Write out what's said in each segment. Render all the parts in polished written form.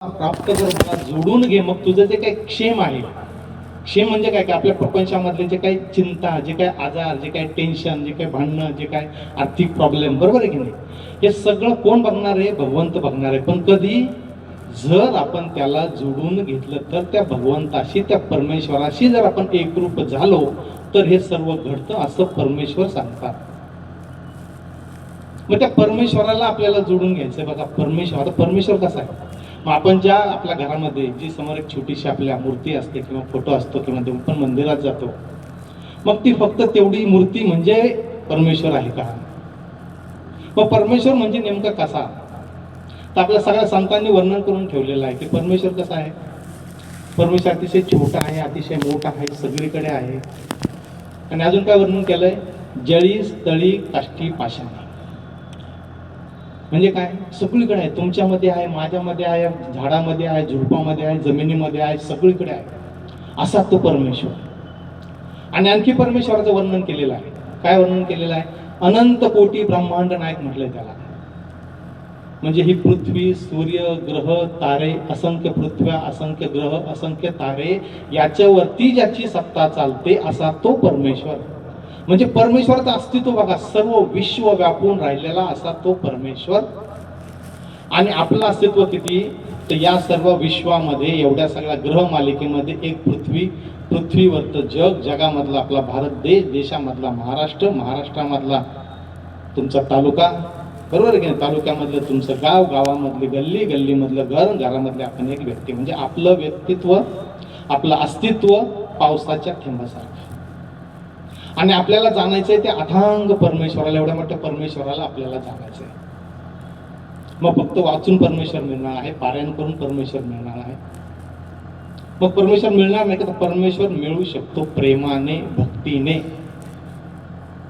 प्राप्त कर, मला जोडून घे. मग तुझं जे काही क्षेम आहे, क्षेम म्हणजे काय, आपल्या प्रपंचामधले जे काही चिंता, जे काही आजार, जे काही टेन्शन, जे काही भांडणं, जे काही आर्थिक प्रॉब्लेम, बरोबर आहे की नाही, हे सगळं कोण बघणार आहे? भगवंत बघणार आहे. पण कधी? जर आपण त्याला जोडून घेतलं तर त्या भगवंताशी, त्या परमेश्वराशी जर आपण एकरूप झालो तर हे सर्व घडतं, असं परमेश्वर सांगतात. मग त्या परमेश्वराला आपल्याला जोडून घ्यायचं. बघा, परमेश्वर कसा आहे? मग आपण ज्या आपल्या घरामध्ये जी समोर एक छोटीशी आपल्या मूर्ती असते किंवा फोटो असतो किंवा आपण मंदिरात जातो, मग ती फक्त तेवढी मूर्ती म्हणजे परमेश्वर आहे का? मग परमेश्वर म्हणजे नेमका कसा? तर आपल्या सगळ्या संतांनी वर्णन करून ठेवलेलं आहे की परमेश्वर कसा आहे. परमेश्वर अतिशय छोटा आहे, अतिशय मोठा आहे, सगळीकडे आहे. आणि अजून काय वर्णन केलंय? जळी स्थळी काष्टी पाषाणी. म्हणजे काय? सगळीकडे आहे. तुमच्यामध्ये आहे, माझ्यामध्ये आहे, झाडामध्ये आहे, झुडपामध्ये आहे, जमिनीमध्ये आहे, सगळीकडे आहे. असा तो परमेश्वर. आणि आणखी परमेश्वराचं वर्णन केलेलं आहे. काय वर्णन केलेलं आहे? अनंत कोटी ब्रह्मांड नायक म्हटलंय त्याला. म्हणजे ही पृथ्वी, सूर्य, ग्रह, तारे, असंख्य पृथ्व्या, असंख्य ग्रह, असंख्य तारे, याच्यावरती ज्याची सत्ता चालते असा तो परमेश्वर. म्हणजे परमेश्वराचं अस्तित्व बघा, सर्व विश्व व्यापून राहिलेला असा तो परमेश्वर. आणि आपलं अस्तित्व किती? तर या सर्व विश्वामध्ये, एवढ्या सगळ्या ग्रह मालिकेमध्ये एक पृथ्वी, पृथ्वीवरचं जग, जगामधला आपला भारत देश, देशामधला महाराष्ट्र, महाराष्ट्रामधला तुमचा तालुका, बरोबर आहे की नाही, तालुक्यामधलं तुमचं गाव, गावामधली गल्ली, गल्लीमधलं घर, घरामधले आपण एक व्यक्ती. म्हणजे आपलं व्यक्तित्व, आपलं अस्तित्व पावसाच्या थेंबासारखं. आणि आपल्याला जाणायचंय त्या अथांग परमेश्वराला, एवढ्या मोठ्या परमेश्वराला आपल्याला जाणायचंय. मग फक्त वाचून परमेश्वर मिळणार आहे, पारायण करून परमेश्वर मिळणार आहे. मग परमेश्वर मिळणार नाही का? परमेश्वर मिळू शकतो प्रेमाने, भक्तीने.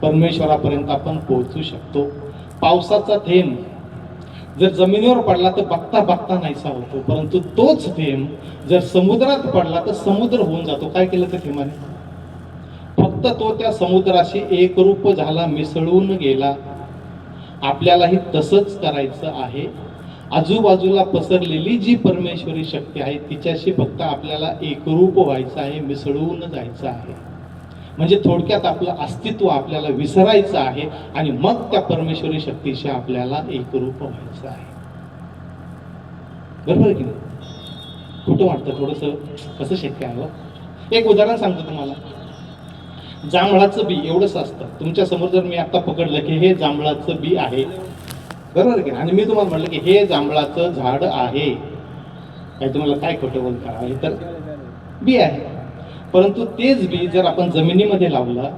परमेश्वरापर्यंत आपण पोहोचू शकतो. पावसाचा थेंब जर जमिनीवर पडला तर बघता बघता नाहीसा होतो, परंतु तोच थेंब जर समुद्रात पडला तर समुद्र होऊन जातो. काय केलं त्या थेंबाने? फक्त तो त्या समुद्राशी एकरूप झाला, मिसळून गेला. आपल्यालाही तसंच करायचं आहे. आजूबाजूला पसरलेली जी परमेश्वरी शक्ती आहे तिच्याशी फक्त आपल्याला एकरूप व्हायचं आहे, मिसळून जायचं आहे. म्हणजे थोडक्यात आपलं अस्तित्व आपल्याला विसरायचं आहे आणि मग त्या परमेश्वरी शक्तीशी आपल्याला एकरूप व्हायचं आहे. बरोबर की नाही? कुठं वाटतं थोडंसं कसं शक्य आहे? एक उदाहरण सांगतो तुम्हाला. जांभळाचं बी एवढंच असतं. तुमच्या समोर जर मी आता पकडलं की हे जांभळाचं बी आहे, बरोबर की, आणि मी तुम्हाला म्हटलं की हे जांभळाचं झाड आहे, काय तुम्हाला काय खोटं बोलता आहे? तर बी आहे. परंतु तेच बी जर आपण जमिनीमध्ये लावलं,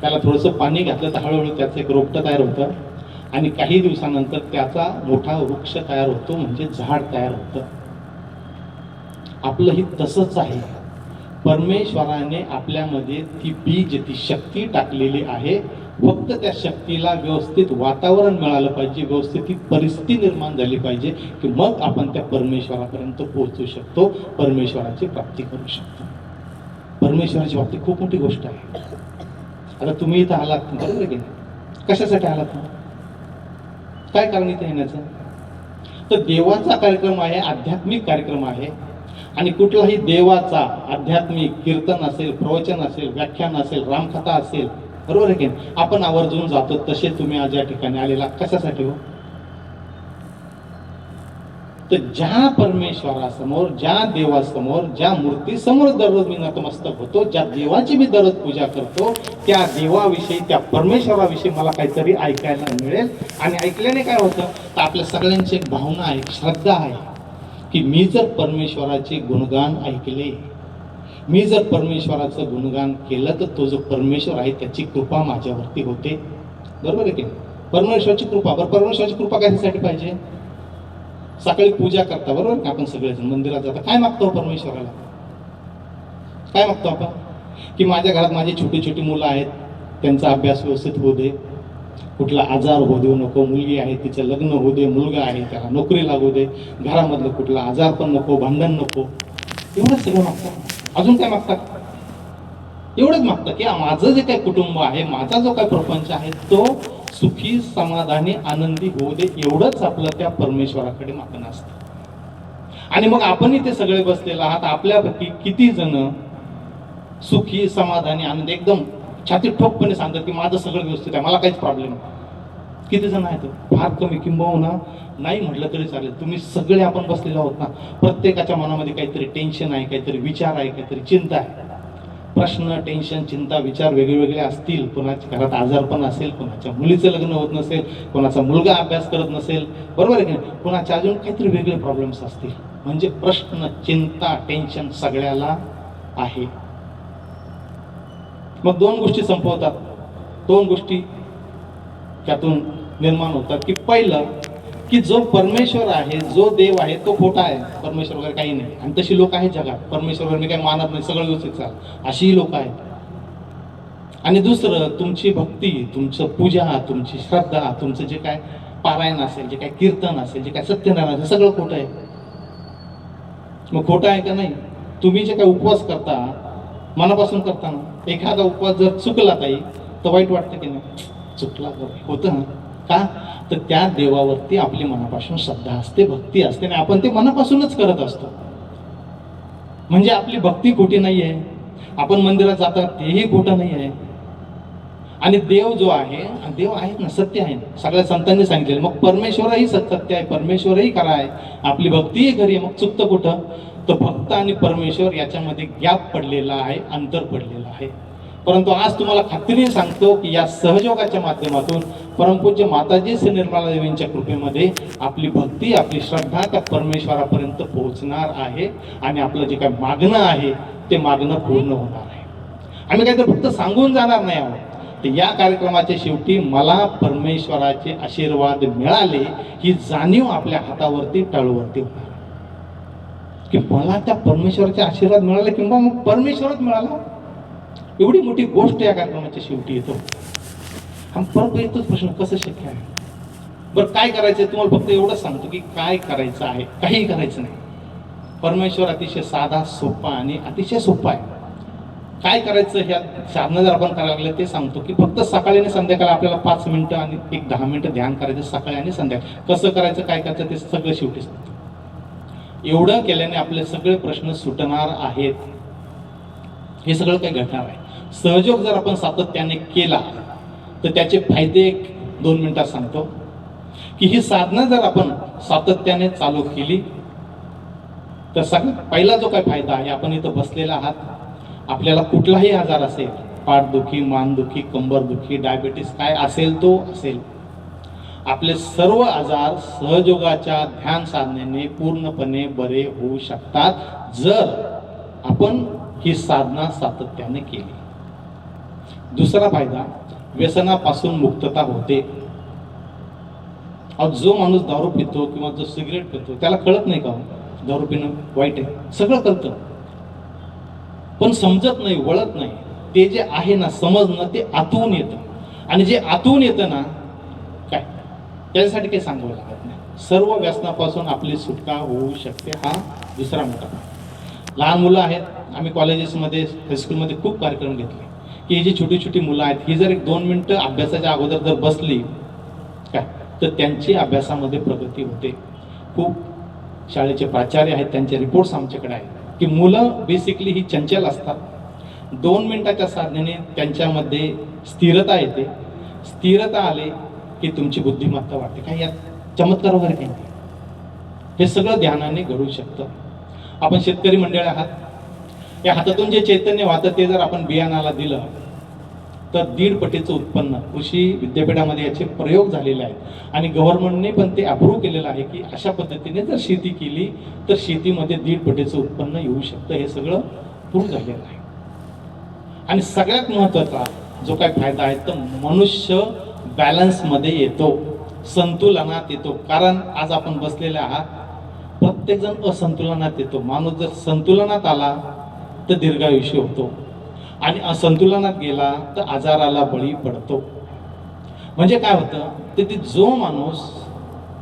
त्याला थोडंसं पाणी घातलं तर हळूहळू त्याचं एक रोपटं तयार होतं आणि काही दिवसानंतर त्याचा मोठा वृक्ष तयार होतो, म्हणजे झाड तयार होतं. आपलंही तसंच आहे. परमेश्वराने आपल्यामध्ये ती बीज, ती शक्ती टाकलेली आहे. फक्त त्या शक्तीला व्यवस्थित वातावरण मिळालं पाहिजे, व्यवस्थित ती परिस्थिती निर्माण झाली पाहिजे की मग आपण त्या परमेश्वरापर्यंत पोहोचू शकतो, परमेश्वराची प्राप्ती करू शकतो. परमेश्वराची प्राप्ती खूप मोठी गोष्ट आहे. आता तुम्ही इथं आलात, बरोबर आहे की नाही? कशासाठी आलात? काय कारण इथे येण्याचं? तर देवाचा कार्यक्रम आहे, आध्यात्मिक कार्यक्रम आहे. आणि कुठलाही देवाचा आध्यात्मिक कीर्तन असेल, प्रवचन असेल, व्याख्यान असेल, रामकथा असेल, बरोबर आहे की आपण आवर्जून जातो. तसे तुम्ही आज या ठिकाणी आलेला कशासाठी हो? तर ज्या परमेश्वरासमोर, ज्या देवासमोर, ज्या मूर्तीसमोर दररोज मी नतमस्तक होतो, ज्या देवाची मी दररोज पूजा करतो, त्या देवाविषयी, त्या परमेश्वराविषयी मला काहीतरी ऐकायला मिळेल. आणि ऐकल्याने काय होतं? तर आपल्या सगळ्यांची एक भावना आहे, श्रद्धा आहे की मी जर परमेश्वराचे गुणगान ऐकले, मी जर परमेश्वराचं गुणगान केलं तर तो जो परमेश्वर आहे त्याची कृपा माझ्यावरती होते. बरोबर आहे की? परमेश्वराची कृपा. बरं, परमेश्वराची कृपा कशासाठी पाहिजे? सकाळी पूजा करता, बरोबर का, आपण सगळेजण मंदिरात जाता. काय मागतो परमेश्वराला? काय मागतो आपण? की माझ्या घरात माझी छोटी छोटी मुलं आहेत, त्यांचा अभ्यास व्यवस्थित होऊ दे, कुठला आजार होऊ देऊ नको, मुलगी आहे तिचं लग्न होऊ दे, मुलगा आहे त्याला नोकरी लागू दे, घरामधलं कुठला आजार पण नको, भांडण नको. एवढंच सगळं मागतात. अजून काय मागतात? एवढंच मागतं की माझं जे काही कुटुंब आहे, माझा जो काही प्रपंच आहे तो सुखी, समाधानी, आनंदी होऊ दे. एवढंच आपलं त्या परमेश्वराकडे मागणं असतं. आणि मग आपणही ते सगळे बसलेले आहात, आपल्यापैकी किती जण सुखी, समाधानी, आनंद, एकदम छाती ठोकपणे सांगतात की माझं सगळं व्यवस्थित आहे, मला काहीच प्रॉब्लेम नाही? किती जण आहेत? फार कमी, किंबहुना नाही म्हटलं तरी चालेल. तुम्ही सगळे आपण बसलेलो आहोत ना, प्रत्येकाच्या मनामध्ये काहीतरी टेन्शन आहे, काहीतरी विचार आहे, काहीतरी चिंता आहे. प्रश्न, टेन्शन, चिंता, विचार वेगवेगळे असतील. कोणाच्या घरात आजारपण असेल, कोणाच्या मुलीचं लग्न होत नसेल, कोणाचा मुलगा अभ्यास करत नसेल, बरोबर आहे की नाही, कोणाच्या अजून काहीतरी वेगळे प्रॉब्लेम्स असतील. म्हणजे प्रश्न, चिंता, टेन्शन सगळ्याला आहे. मग दोन गोष्टी संपवतात, दोन गोष्टी त्यातून निर्माण होतात. की पहिलं, की जो परमेश्वर आहे, जो देव आहे तो खोटा आहे, परमेश्वर वगैरे काही नाही. आणि तशी लोक आहेत जगात, परमेश्वर वगैरे मी काही मानत नाही, सगळं व्यवस्थित चाल, अशीही लोक आहेत. आणि दुसरं, तुमची भक्ती, तुमचं पूजा, तुमची श्रद्धा, तुमचं जे काय पारायण असेल, जे काय कीर्तन असेल, जे काय सत्यनारायण असेल, सगळं खोटं आहे. मग खोटं आहे का नाही? तुम्ही जे काय उपवास करता, मनापासून करता ना, एखादा उपवास जर चुकला ताई तर वाईट वाटतं की नाही? चुकला होतं ना. का? तर त्या देवावरती आपली मनापासून श्रद्धा असते, भक्ती असते, आणि आपण ते मनापासूनच करत असतो. म्हणजे आपली भक्ती खोटी नाही आहे, आपण मंदिरात जातात तेही खोटं नाही आहे. आणि देव जो आहे, देव आहेत ना, सत्य आहे ना, सगळ्या संतांनी सांगितलेलं. मग परमेश्वरही सत्य आहे, परमेश्वरही खरा आहे, आपली भक्तीही खरी आहे. मग चुकतं कुठं? तर भक्त आणि परमेश्वर याच्यामध्ये गॅप पडलेला आहे, अंतर पडलेलं आहे. परंतु आज तुम्हाला खात्रीने सांगतो की या सहयोगाच्या माध्यमातून परमपूज्य माताजी श्री निर्मला देवींच्या कृपेमध्ये आपली भक्ती, आपली श्रद्धा त्या परमेश्वरापर्यंत पोहोचणार आहे. आणि आपलं जे काय मागणं आहे ते मागणं पूर्ण होणार आहे. आम्ही काहीतरी फक्त सांगून जाणार नाही आहोत. तर या कार्यक्रमाच्या शेवटी मला परमेश्वराचे आशीर्वाद मिळाले ही जाणीव आपल्या हातावरती, टाळूवरती होणार की मला त्या परमेश्वराचे आशीर्वाद मिळाले, किंवा मग परमेश्वरच मिळाला. एवढी मोठी गोष्ट या कार्यक्रमाच्या शेवटी येतो. हा परत येतोच प्रश्न, कसं शक्य आहे? बरं, काय करायचंय? तुम्हाला फक्त एवढंच सांगतो की काय करायचं आहे, काहीही करायचं नाही. परमेश्वर अतिशय साधा, सोपा आणि अतिशय सोपा आहे. काय करायचं ह्या साधनं जर आपण करायला लागले ते सांगतो की फक्त सकाळी आणि संध्याकाळी आपल्याला 5 मिनिटं आणि 10 मिनिटं ध्यान करायचं, सकाळी आणि संध्याकाळी. कसं करायचं, काय करायचं ते सगळं शेवटी सांगतो. एवढं केल्याने आपले सगळे प्रश्न सुटणार आहेत. हे सगळं काही घडणार आहे. सहयोग जर आपण सातत्याने केला तर त्याचे फायदे 1-2 मिनिटात सांगतो. की ही साधना जर आपण सातत्याने चालू केली तर सगळ्यात पहिला जो काय फायदा आहे, आपण इथं बसलेला आहात, आपल्याला कुठलाही आजार असेल, पाठदुखी, मानदुखी, कंबरदुखी, डायबिटीस, काय असेल तो असेल, आपले सर्व आजार सहयोगाच्या ध्यान साधनेने पूर्णपणे बरे होऊ शकतात जर आपण ही साधना सातत्याने केली. दुसरा फायदा, व्यसनापासून मुक्तता होते. जो माणूस दारू पितो किंवा जो सिगरेट पितो त्याला कळत नाही का दारू पिणं वाईट आहे? सगळं कळतं, पण समजत नाही, वळत नाही. ते जे आहे ना, समजणं, ते आतून येतं. आणि जे आतून येतं ना, काय त्याच्यासाठी काही सांगावं लागत नाही. सर्व व्यसनापासून आपली सुटका होऊ शकते. हा दुसरा मोठा. लहान मुलं आहेत, आम्ही कॉलेजेसमध्ये, हायस्कूलमध्ये खूप कार्यक्रम घेतले की ही जी छोटी छोटी मुलं आहेत, ही जर 1-2 मिनिटं अभ्यासाच्या अगोदर जर बसली काय, तर त्यांची अभ्यासामध्ये प्रगती होते. खूप शाळेचे प्राचार्य आहेत, त्यांचे रिपोर्ट्स आमच्याकडे आहेत की मुलं बेसिकली ही चंचल असतात. 2 मिनिटाच्या साधनेने त्यांच्यामध्ये स्थिरता येते. स्थिरता आले की तुमची बुद्धिमत्ता वाढते. काही यात चमत्कार वगैरे काही नाही. हे सगळं ध्यानाने घडू शकतं. आपण शेतकरी मंडळ आहात, या हातातून जे चैतन्य वाहतं ते जर आपण बियाणाला दिलं तर 1.5 पटीचं उत्पन्न, कृषी विद्यापीठामध्ये याचे प्रयोग झालेले आहेत आणि गव्हर्नमेंटने पण ते अप्रूव्ह केलेलं आहे की अशा पद्धतीने जर शेती केली तर शेतीमध्ये 1.5 पटीचं उत्पन्न येऊ शकतं. हे सगळं प्रूव्ह झालेलं आहे. आणि सगळ्यात महत्त्वाचा जो काय फायदा आहे तर मनुष्य बॅलन्समध्ये येतो, संतुलनात येतो. कारण आज आपण बसलेले आहात, प्रत्येक जण असंतुलनात येतो. माणूस जर संतुलनात आला तर दीर्घायुष्य होतो आणि असंतुलनात गेला तर आजाराला बळी पडतो. म्हणजे काय होतं, ते जो माणूस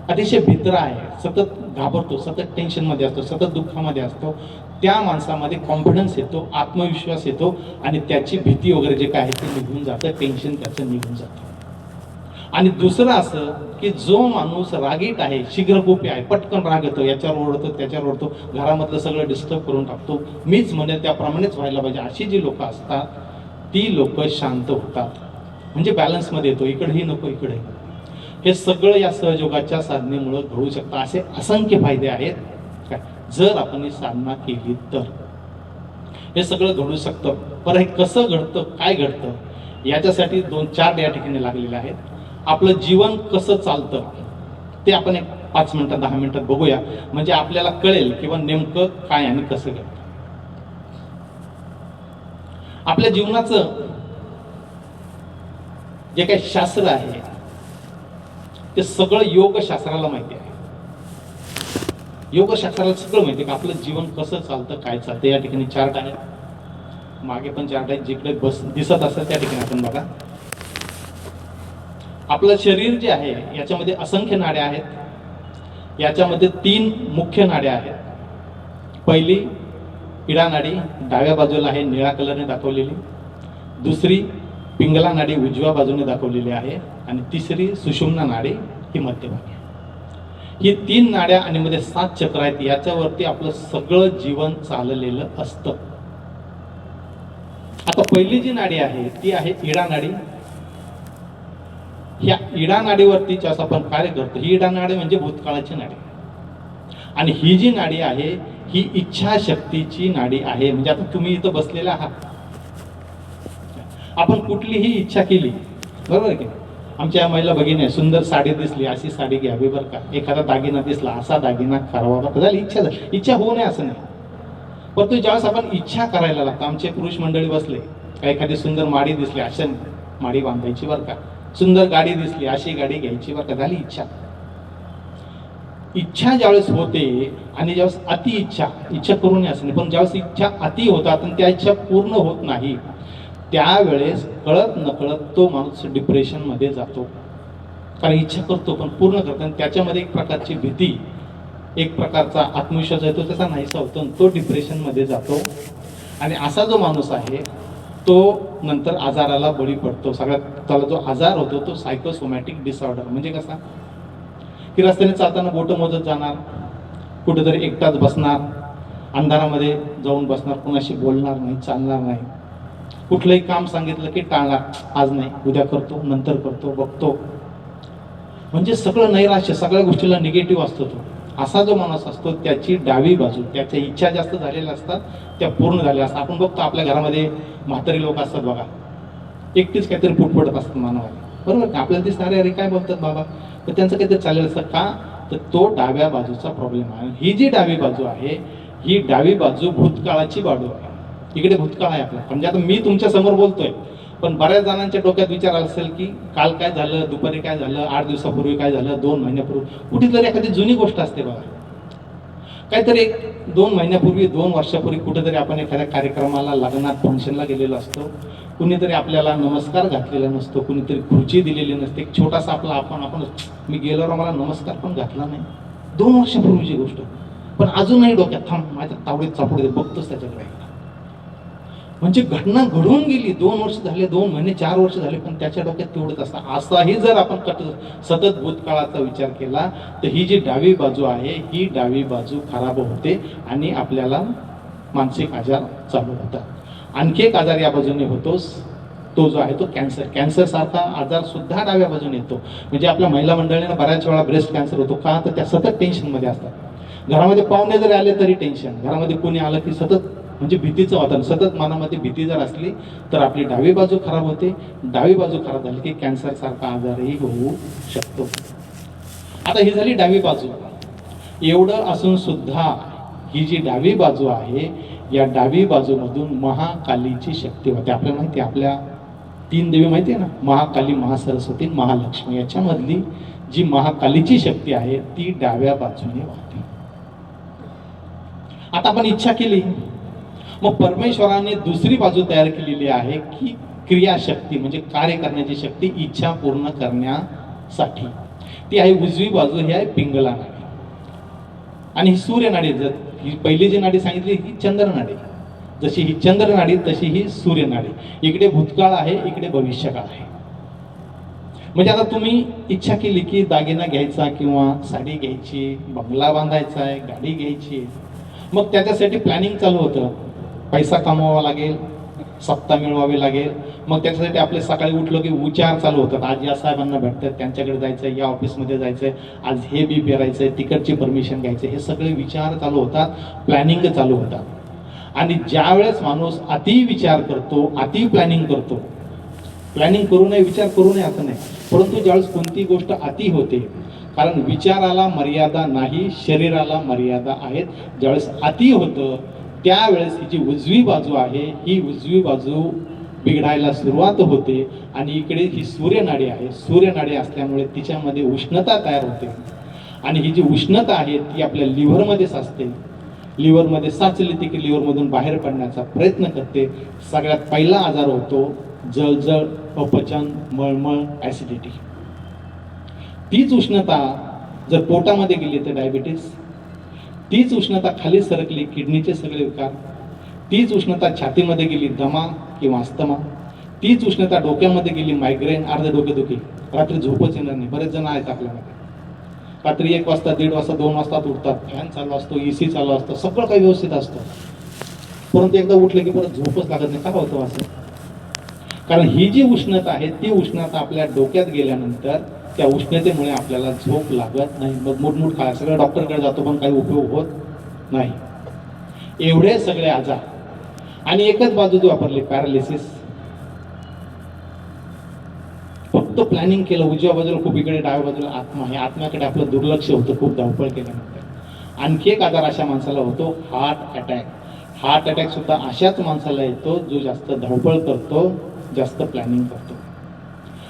अतिशय भित्र आहे, सतत घाबरतो, सतत टेन्शनमध्ये असतो, सतत दुःखामध्ये असतो, त्या माणसामध्ये कॉन्फिडन्स येतो, आत्मविश्वास येतो आणि त्याची भीती वगैरे जे काय आहे ते निघून जातं, टेन्शन त्याचं निघून जातं. आणि दुसरं असं की जो माणूस रागीट आहे, शीघ्रकोपी आहे, पटकन राग येतो, याच्यावर ओढतो त्याच्यावर ओढतो, घरामधलं सगळं डिस्टर्ब करून टाकतो, मीच म्हणेल त्याप्रमाणेच व्हायला पाहिजे, अशी जी लोक असतात ती लोक शांत होतात. म्हणजे बॅलन्समध्ये येतो, इकडेही नको इकडे. हे सगळं या सहयोगाच्या साधनेमुळे घडू शकतं. असे असंख्य फायदे आहेत काय, जर आपण ही साधना केली तर हे सगळं घडू शकतं. पण हे कसं घडतं, काय घडतं, याच्यासाठी 2-4 या ठिकाणी लागलेले आहेत. आपलं जीवन कसं चालतं ते आपण एक 5 मिनिटात 10 मिनिटात बघूया, म्हणजे आपल्याला कळेल किंवा नेमकं काय आणि कसं घडतं. आपल्या जीवनाचं जे काही शास्त्र आहे ते सगळं योगशास्त्राला माहिती आहे. योगशास्त्राला सगळं माहिती आहे का आपलं जीवन कसं चालतं, काय चालतं. या ठिकाणी चार्ट आहे, मागे पण चार्ट आहे, जिकडे दिसत असतात त्या ठिकाणी आपण बघा. आपलं शरीर जे आहे याच्यामध्ये असंख्य नाड्या आहेत. याच्यामध्ये 3 मुख्य नाड्या आहेत. पहिली इडा नाडी डाव्या बाजूला आहे, निळ्या कलरने दाखवलेली. दुसरी पिंगला नाडी उजव्या बाजूने दाखवलेली आहे. आणि तिसरी सुषुम्ना नाडी ही मध्यभागी. ही 3 नाड्या आणि मध्ये 7 चक्र आहेत. याच्यावरती आपलं सगळं जीवन चाललेलं असतं. आता पहिली जी नाडी आहे ती आहे इडा नाडी. ह्या इडा नाडीवरती ज्यास आपण कार्य करतो, ही इडा नाडी म्हणजे भूतकाळाची नाडी. आणि ही जी नाडी आहे ही इच्छाशक्तीची नाडी आहे. म्हणजे आता तुम्ही इथं बसलेला आहात, आपण कुठलीही इच्छा केली, बरोबर की, आमच्या महिला भगिनी सुंदर साडी दिसली, अशी साडी घ्यावी बरं का, एखादा दागिना दिसला, असा दागिना करावा बरं का, झाली इच्छा झाली. इच्छा होऊ नये असं नाही, परंतु ज्यावेळेस आपण इच्छा करायला लागतो, आमचे पुरुष मंडळी बसले, एखादी सुंदर माडी दिसली, अशा माडी बांधायची बरं का, सुंदर गाडी दिसली, अशी गाडी घ्यायची बरं का, झाली इच्छा. इच्छा ज्यावेळेस होते आणि ज्यावेळेस अति इच्छा, इच्छा करू नये असं नाही, पण ज्यावेळेस इच्छा अति होतात आणि त्या इच्छा पूर्ण होत नाही, त्यावेळेस कळत नकळत तो माणूस डिप्रेशनमध्ये जातो. कारण इच्छा करतो पण पूर्ण करतो, आणि त्याच्यामध्ये एक प्रकारची भीती, एक प्रकारचा आत्मविश्वास येतो, त्याचा नाहीसा होतो आणि तो डिप्रेशनमध्ये जातो. आणि असा जो माणूस आहे तो नंतर आजाराला बळी पडतो. सगळ्यात त्याला जो आजार होतो तो सायकोसोमॅटिक डिसऑर्डर. म्हणजे कसा की रस्त्याने चालताना बोटं मोजत जाणार, कुठेतरी एकटाच बसणार, अंधारामध्ये जाऊन बसणार, कोणाशी बोलणार नाही, चालणार नाही, कुठलंही काम सांगितलं की टाळणार, आज नाही, उद्या करतो, नंतर करतो, बघतो. म्हणजे सगळं नैराश्य, सगळ्या गोष्टीला निगेटिव्ह असतो तो. असा जो माणूस असतो त्याची डावी बाजू, त्याच्या इच्छा जास्त झालेल्या असतात, त्या पूर्ण झालेल्या असतात. आपण बघतो आपल्या घरामध्ये म्हातारी लोक असतात बघा, एकटीच काहीतरी पुटपटत असतात मानवाला, बरोबर का, आपल्याला दिसणारे अरे काय बोलतात बाबा, तर त्यांचं काहीतरी चाललेलं असतं का, तर तो डाव्या बाजूचा प्रॉब्लेम आहे. ही जी डावी बाजू आहे ही डावी बाजू भूतकाळाची बाजू आहे. इकडे भूतकाळ आहे आपला. म्हणजे आता मी तुमच्या समोर बोलतोय, पण बऱ्याच जणांच्या डोक्यात विचार असेल की काल काय झालं, दुपारी काय झालं, 8 दिवसापूर्वी काय झालं, 2 महिन्यापूर्वी, कुठेतरी एखादी जुनी गोष्ट असते बघा, काहीतरी 2 महिन्यापूर्वी, 2 वर्षापूर्वी कुठेतरी आपण एखाद्या कार्यक्रमाला, लग्नात, फंक्शनला गेलेलो असतो, कुणीतरी आपल्याला नमस्कार घातलेला नसतो, कुणीतरी खुर्ची दिलेली नसते, एक छोटासा आपला आपण मी गेल्यावर मला नमस्कार पण घातला नाही, 2 वर्षापूर्वीची गोष्ट, पण अजूनही डोक्यात थांब, माझ्या तावडीत चापडे बघतोच त्याच्याकडे. म्हणजे घटना घडून गेली, 2 वर्ष झाले, 2 महिने, 4 वर्ष झाले, पण त्याच्या डोक्यात तेवढंच असतं. असाही जर आपण सतत भूतकाळाचा विचार केला तर ही जी डावी बाजू आहे ही डावी बाजू खराब होते आणि आपल्याला मानसिक आजार चालू होतात. आणखी एक आजार या बाजूने होतोच, तो जो आहे तो कॅन्सर. कॅन्सर सारखा आजार सुद्धा डाव्या बाजूने येतो. म्हणजे आपल्या महिला मंडळींना बऱ्याच वेळा ब्रेस्ट कॅन्सर होतो का, तर त्या सतत टेन्शनमध्ये असतात. घरामध्ये पाहुणे जरी आले तरी टेन्शन, घरामध्ये कोणी आलं की सतत, म्हणजे भीतीचं वातावरण, सतत मनामध्ये भीती जर असली तर आपली डावी बाजू खराब होते. डावी बाजू खराब झाली की कॅन्सर सारखा आजारही होऊ शकतो. आता ही झाली डावी बाजू. एवढं असून सुद्धा ही जी डावी बाजू आहे या डावी बाजूमधून महाकालीची शक्ती होते. आपल्याला माहिती आहे, आपल्या 3 देवी माहिती आहे ना, महाकाली, महासरस्वती, महालक्ष्मी. याच्यामधली जी महाकालीची शक्ती आहे ती डाव्या बाजूने वाहते. आता आपण इच्छा केली, मग परमेश्वराने दुसरी बाजू तयार केलेली आहे की क्रियाशक्ती, म्हणजे कार्य करण्याची शक्ती इच्छा पूर्ण करण्यासाठी. ती आहे उजवी बाजू, ही आहे पिंगला नाडी. आणि ही सूर्य नाडी, ही पहिली जी नाडी सांगितली ही चंद्र नाडी. जशी ही चंद्र नाडी तशी ही सूर्य नाडी. इकडे भूतकाळ आहे, इकडे भविष्यकाळ आहे. म्हणजे आता तुम्ही इच्छा केली की दागिना घ्यायचा किंवा साडी घ्यायची, बंगला बांधायचा आहे, गाडी घ्यायची आहे, मग त्याच्यासाठी प्लॅनिंग चालू होतं. पैसा कमवावा लागेल, सत्ता मिळवावी लागेल. मग त्याच्यासाठी आपले सकाळी उठलो की विचार चालू होतात. आज या साहेबांना भेटतात, त्यांच्याकडे जायचं आहे, या ऑफिसमध्ये जायचं आहे, आज हे बी पेरायचं आहे, तिकडची परमिशन घ्यायचं, हे सगळे विचार चालू होतात, प्लॅनिंग चालू होतात. आणि ज्यावेळेस माणूस अति विचार करतो, अति प्लॅनिंग करतो, प्लॅनिंग करू नये, विचार करू नये असं नाही, परंतु ज्यावेळेस कोणती गोष्ट अति होते, कारण विचाराला मर्यादा नाही, शरीराला मर्यादा आहेत. ज्यावेळेस अति होतं त्यावेळेस ही जी उजवी बाजू आहे, ही उजवी बाजू बिघडायला सुरुवात होते. आणि इकडे ही सूर्यनाडी आहे, सूर्यनाडी असल्यामुळे तिच्यामध्ये उष्णता तयार होते. आणि ही जी उष्णता आहे ती आपल्या लिव्हरमध्ये साचते. लिव्हरमध्ये साचली ती की लिव्हरमधून बाहेर पडण्याचा प्रयत्न करते. सगळ्यात पहिला आजार होतो जळजळ, अपचन, मळमळ, ॲसिडिटी. तीच उष्णता जर पोटामध्ये गेली तर डायबिटीस, तीच उष्णता खाली सरकली किडनीचे सगळे विकार, तीच उष्णता छातीमध्ये गेली दमा किंवा अस्थमा, तीच उष्णता डोक्यामध्ये गेली मायग्रेन, अर्ध डोकेदुखी, रात्री झोपच येणार नाही. बरेच जण आहेत आपल्यामध्ये रात्री 1 वाजता, 1:30 वाजता, 2 वाजता उठतात, फॅन चालू असतो, AC चालू असतं, सगळं काही व्यवस्थित असतं, परंतु एकदा उठलं की परत झोपच लागत नाही. का होतं असं? कारण ही जी उष्णता आहे ती उष्णता आपल्या डोक्यात गेल्यानंतर त्या उष्णतेमुळे आपल्याला झोप लागत नाही. मग मुठमुठ काय सगळं डॉक्टरकडे जातो पण काही उपयोग होत नाही. एवढे सगळे आजार आणि एकच बाजू जी वापरली पॅरालिसिस. फक्त प्लॅनिंग केलं, उजव्या बाजूला खूप, इकडे डाव्या बाजूला आत्मा आहे, आत्म्याकडे आपलं दुर्लक्ष होतं खूप धावपळ केल्यानंतर. आणखी एक आजार अशा माणसाला होतो हार्ट अटॅक. हार्ट अटॅक सुद्धा अशाच माणसाला येतो जो जास्त धावपळ करतो, जास्त प्लॅनिंग करतो.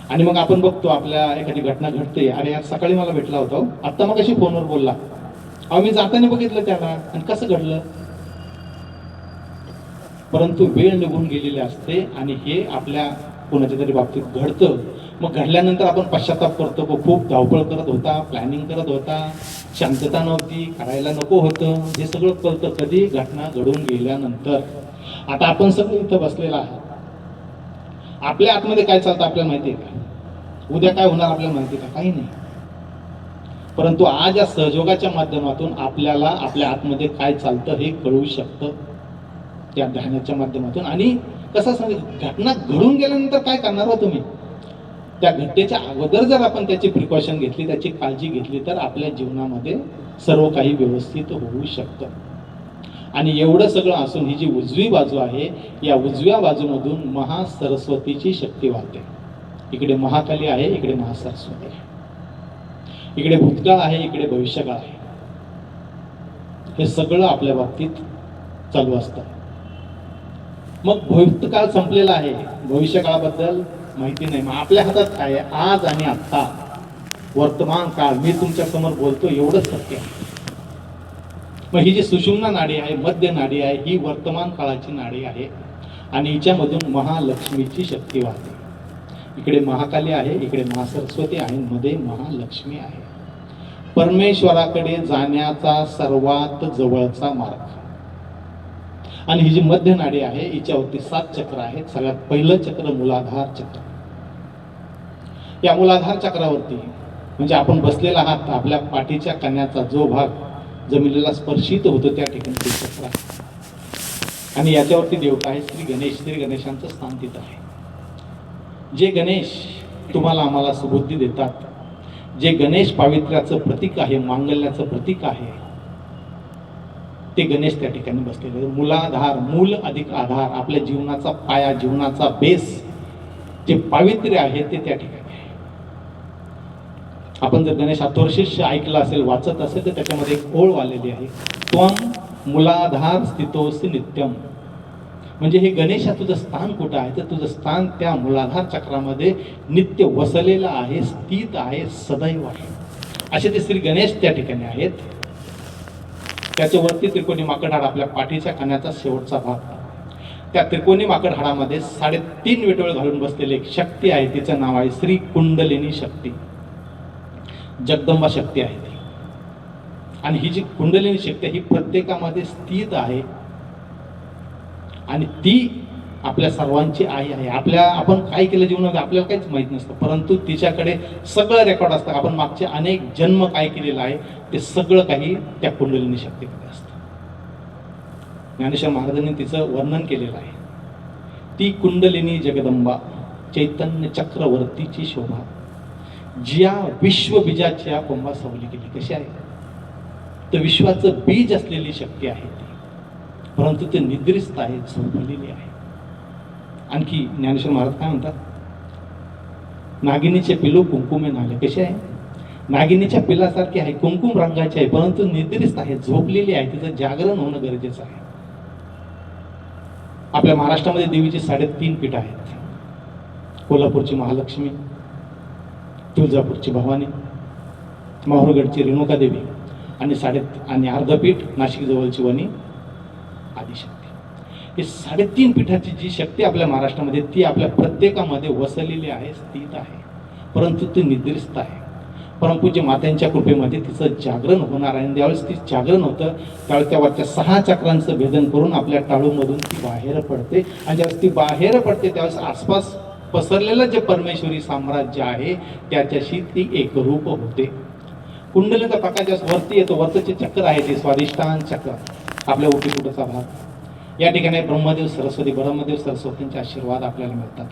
आणि मग आपण बघतो आपल्या एखादी घटना घडते, अरे यार सकाळी मला भेटला होता, आत्ता मग कशी फोनवर बोलला, अहो मी जाताना बघितलं त्याला, आणि कसं घडलं. परंतु वेळ निघून गेलेली असते आणि हे आपल्या कोणाच्या तरी बाबतीत घडतं. मग घडल्यानंतर आपण पश्चाताप करतो की खूप धावपळ करत होता, प्लॅनिंग करत होता, शांतता नव्हती, करायला नको होतं. हे सगळं कळतं कधी? घटना घडून गेल्यानंतर. आता आपण सगळं इथं बसलेलं आहे, आपल्या आतमध्ये काय चालतं आपल्याला माहिती आहे का? उद्या काय होणार आपल्याला माहिती आहे का? काही नाही. परंतु आज या सहयोगाच्या माध्यमातून आपल्याला आपल्या आतमध्ये काय चालतं हे कळू शकतं, त्या ध्यानाच्या माध्यमातून. आणि कसं सांग, घटना घडून गेल्यानंतर काय करणार हो तुम्ही? त्या घटनेच्या अगोदर जर आपण त्याची प्रिकॉशन घेतली, त्याची काळजी घेतली, तर आपल्या जीवनामध्ये सर्व काही व्यवस्थित होऊ शकतं. आणि एवढं सगळं असून ही जी उजवी बाजू आहे, या उजव्या बाजूमधून महासरस्वतीची शक्ती वाहते. इकडे महाकाली आहे, इकडे महासरस्वती आहे, इकडे भूतकाळ आहे, इकडे भविष्यकाळ आहे. हे सगळं आपल्या बाबतीत चालू असतं. मग भूतकाळ संपलेला आहे, भविष्यकाळाबद्दल माहिती नाही. मग आपल्या हातात काय आहे? आज आणि आत्ता, वर्तमान काळ. मी तुमच्या समोर बोलतो एवढंच सत्य आहे. मग ही जी सुषुम्ना नाडी आहे, मध्य नाडी आहे, ही वर्तमान काळाची नाडी आहे. आणि हिच्यामधून महालक्ष्मीची शक्ती वाहते. इकडे महाकाली आहे, इकडे महासरस्वती आहे, मध्ये महालक्ष्मी आहे. परमेश्वराकडे जाण्याचा सर्वात जवळचा मार्ग. आणि ही जी मध्य नाडी आहे हिच्यावरती 7 चक्र आहेत. सगळ्यात पहिलं चक्र मूलाधार चक्र. या मूलाधार चक्रावरती म्हणजे आपण बसलेला आहात, आपल्या पाठीच्या कण्याचा जो भाग जमिनीला स्पर्शित होतो त्या ठिकाणी ते चक्र आहे. आणि याच्यावरती देवता आहे श्री गणेश. श्री गणेशांचं स्थान तिथं आहे. जे गणेश तुम्हाला आम्हाला सुबुद्धी देतात, जे गणेश पावित्र्याचं प्रतीक आहे, मांगल्याचं प्रतीक आहे, ते गणेश त्या ठिकाणी बसलेले. मूलाधार, मूल अधिक आधार, आपल्या जीवनाचा पाया, जीवनाचा बेस, जे पावित्र्य आहे ते त्या ठिकाणी आहे. आपण जर गणेश अथर्वशीर्ष ऐकलं असेल, वाचत असेल, तर त्याच्यामध्ये एक ओळ वालेली आहे, त्वं मूलाधार स्थितोसी नित्यम. म्हणजे हे गणेश तुझं स्थान कुठं आहे? तर तुझं स्थान त्या मूलाधार चक्रामध्ये नित्य वसलेलं आहे, स्थित आहे, सदैव आहे. असे ते श्री गणेश त्या ठिकाणी आहेत. त्याच्यावरती त्रिकोणी माकड हाड, आपल्या पाठीच्या कण्याचा शेवटचा भाग. त्या त्रिकोणी माकड हाडामध्ये 3.5 वेटोळ घालून बसलेली एक शक्ती आहे, तिचं नाव आहे श्री कुंडलिनी शक्ती. जगदंबा शक्ती आहे ती. आणि ही जी कुंडलिनी शक्ती ही प्रत्येकामध्ये स्थित आहे. आणि ती आपल्या सर्वांची आई आहे. आपण काय केलं जीवनामध्ये आपल्याला काहीच माहीत नसतं, परंतु तिच्याकडे सगळं रेकॉर्ड असतं. आपण मागचे अनेक जन्म काय केलेलं आहे ते सगळं काही त्या कुंडलिनी शक्तीमध्ये असतं. ज्ञानेश्वर महाराजांनी तिचं वर्णन केलेलं आहे. ती कुंडलिनी जगदंबा चैतन्य चक्रवर्तीची शोभा, ज्या विश्वबीजाच्या कुंभा सावली गेली. कशी आहे? तर विश्वाचं बीज असलेली शक्ती आहे ती, परंतु ते निद्रिस्त आहे, झोपलेली आहे. आणखी ज्ञानेश्वर महाराज काय म्हणतात? नागिनीचे पिलू कुंकुमे नाले. कसे आहे? नागिनीच्या पिलासारखे आहे, कुंकुम रंगाचे आहे, परंतु निद्रिस्त आहे, झोपलेली आहे. तिचं जागरण होणं गरजेचं आहे. आपल्या महाराष्ट्रामध्ये देवीची 3.5 पीठ आहेत. कोल्हापूरची महालक्ष्मी, तुळजापूरची भवानी, माहूरगडची रेणुका देवी आणि अर्धपीठ नाशिक जवळची वणी आदिशक्ती. हे 3.5 पीठाची जी शक्ती आपल्या महाराष्ट्रामध्ये, ती आपल्या प्रत्येकामध्ये वसलेली आहे, स्थित आहे, परंतु ती निद्रिस्त आहे. परमपूज्य मात्यांच्या कृपेमध्ये तिचं जागरण होणार आहे. ज्यावेळेस ती जागरण होतं त्यावेळेस त्यावरच्या 6 चक्रांचं भेदन करून आपल्या टाळूमधून ती बाहेर पडते. आणि ज्यावेळेस ती बाहेर पडते त्यावेळेस आसपास पसरलेलं जे परमेश्वरी साम्राज्य आहे त्याच्याशी ती एकरूप होते. कुंडलीचा प्रकाश ज्यावेळेस वरती येतो, वरचं चक्र आहे ते स्वादिष्टान चक्र, आपल्या ओटीपुटाचा भाग. या ठिकाणी ब्रह्मदेव सरस्वतींचे आशीर्वाद आपल्याला मिळतात.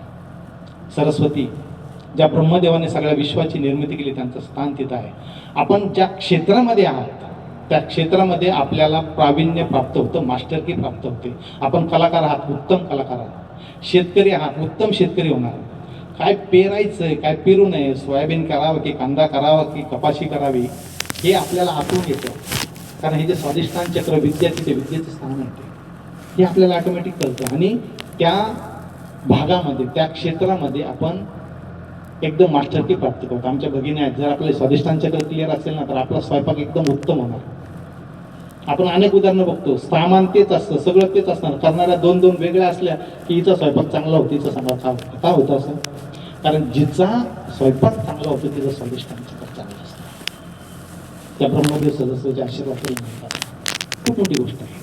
सरस्वती ज्या ब्रह्मदेवाने सगळ्या विश्वाची निर्मिती केली त्यांचं स्थान तिथं आहे. आपण ज्या क्षेत्रामध्ये आहात त्या क्षेत्रामध्ये आपल्याला प्रावीण्य प्राप्त होतं, मास्टरकी प्राप्त होते. आपण कलाकार आहात, उत्तम कलाकार आहात. शेतकरी आहात, उत्तम शेतकरी होणार. काय पेरायचं, काय पेरू नये, सोयाबीन करावं की कांदा करावा की कपाशी करावी, हे आपल्याला आतून येतं. कारण हे जे स्वादिष्टान चक्र विद्याचे ते विद्येचं स्थान आहे, हे आपल्याला ऑटोमॅटिक कळतं. आणि त्या भागामध्ये, त्या क्षेत्रामध्ये आपण एकदम मास्टरकी प्राप्त करतो. आमच्या भगिनी आहेत, जर आपले स्वादिष्टान चक्र क्लिअर असेल ना तर आपला स्वयंपाक एकदम उत्तम होणार. आपण अनेक उदाहरणं बघतो, सामान तेच असतं, सगळं तेच असणार, करणाऱ्या 2 वेगळ्या असल्या की हिचा स्वयंपाक चांगला होतो, हिचा सांगा का होतं असं? कारण जिचा स्वयंपाक चांगला होतो तिचा स्वादिष्टान चक्र चांगलं असतं. त्या ब्रह्मदेव सदस्याचे आशीर्वाद मिळतात. खूप मोठी गोष्ट आहे.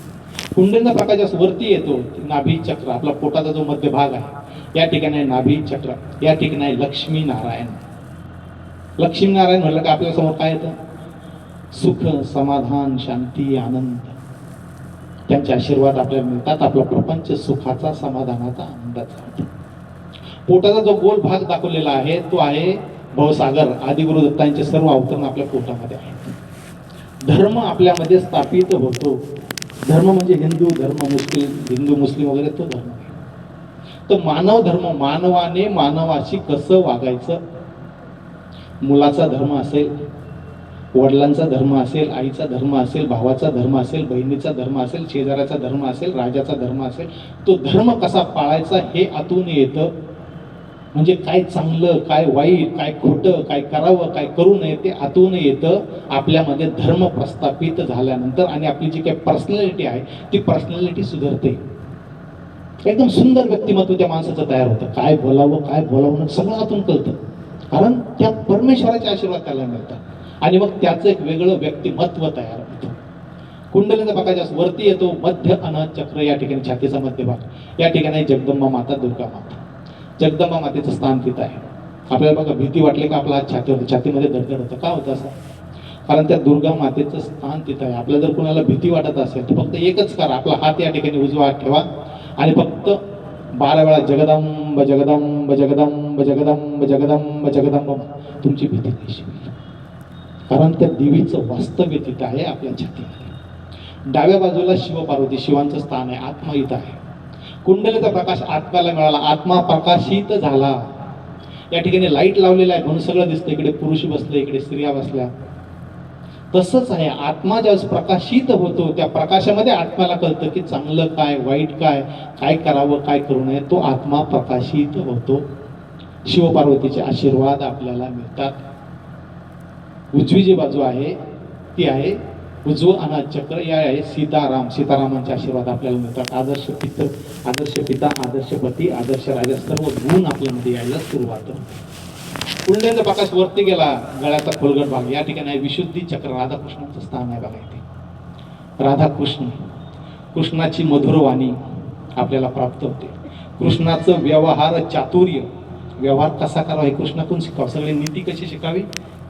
कुंडलीचा प्रकाश जास्त वरती येतो, नाभी चक्र, आपला पोटाचा जो मध्य भाग आहे या ठिकाणी नाभी चक्र, या ठिकाणी लक्ष्मी नारायण. लक्ष्मी नारायण म्हणलं का आपल्या समोर काय येतं? सुख, समाधान, शांती, आनंद. त्यांचे आशीर्वाद आपल्याला मिळतात. आपला प्रपंच सुखाचा, समाधानाचा, आनंदाचा होतो. पोटाचा जो गोल भाग दाखवलेला आहे तो आहे भवसागर. आदिगुरु दत्तांचे सर्व अवतरण आपल्या पोटामध्ये आहेत. धर्म आपल्यामध्ये स्थापित होतो. धर्म म्हणजे हिंदू मुस्लिम वगैरे तो धर्म आहे. तर मानव धर्म, मानवाने मानवाशी कसं वागायचं. मुलाचा धर्म असेल, वडिलांचा धर्म असेल, आईचा धर्म असेल, भावाचा धर्म असेल, बहिणीचा धर्म असेल, शेजाऱ्याचा धर्म असेल, राजाचा धर्म असेल, तो धर्म कसा पाळायचा हे आतून येतं. म्हणजे काय चांगलं, काय वाईट, काय खोटं, काय करावं, काय करू नये ते आतून येतं. आपल्यामध्ये धर्म प्रस्थापित झाल्यानंतर आणि आपली जी काही पर्सनॅलिटी आहे ती पर्सनॅलिटी सुधारते. एकदम सुंदर व्यक्तिमत्व त्या माणसाचं तयार होतं. काय बोलावं सगळं आतून कळतं. कारण त्या परमेश्वराचे आशीर्वाद त्याला मिळतात आणि मग त्याचं एक वेगळं व्यक्तिमत्व तयार होतं. कुंडलीचा प्रकाश वरती येतो, मध्य अनाहत चक्र, या ठिकाणी छातीचा मध्यभाग, या ठिकाणी जगदंबा माता, दुर्गा माता. जगदंबा मातेचं स्थान तिथं आहे. आपल्याला बघा भीती वाटली का आपला हात छातीमध्ये धडधड होतं. का होतं असं? कारण त्या दुर्गा मातेचं स्थान तिथं आहे. आपल्याला जर कुणाला भीती वाटत असेल तर फक्त एकच करा, आपला हात या ठिकाणी उजवा हात ठेवा आणि फक्त 12 वेळा जगदंब जगदंब जगदंब जगदंब जगदंब जगदंब, तुमची भीती नाहीशी होईल. कारण त्या देवीचं वास्तव्य तिथं आहे आपल्या छातीमध्ये. डाव्या बाजूला शिव पार्वती, शिवांचं स्थान आहे. आत्मा इथं आहे. कुंडलीचा प्रकाश आत्म्याला मिळाला, आत्मा प्रकाशित झाला. या ठिकाणी लाईट लावलेला आहे म्हणून सगळं दिसतं. इकडे पुरुष बसले, इकडे स्त्रिया बसल्या. तसंच आहे, आत्मा ज्यावेळेस प्रकाशित होतो त्या प्रकाशामध्ये आत्म्याला कळतं की चांगलं काय, वाईट काय, काय करावं, काय करू नये. तो आत्मा प्रकाशित होतो. शिवपार्वतीचे आशीर्वाद आपल्याला मिळतात. उजवी जी बाजू आहे ती आहे उजवं अनाहत चक्र, या आहे सीतारामांचे आशीर्वाद आपल्याला मिळतात. आदर्श पिता, आदर्श पती, आदर्श राजा, सर्व गुण आपल्यामध्ये यायला सुरुवात होते. कुंडलीचा प्रकाश वरती गेला, गळ्याचा खोलगट भाग, या ठिकाणी आहे विशुद्धी चक्र, राधाकृष्णाचं स्थान आहे बघा इथे. राधाकृष्ण, कृष्णाची मधुर वाणी आपल्याला प्राप्त होते. कृष्णाचं व्यवहार चातुर्य, व्यवहार कसा करावा हे कृष्णाकडून शिकावं, सगळी नीती कशी शिकावी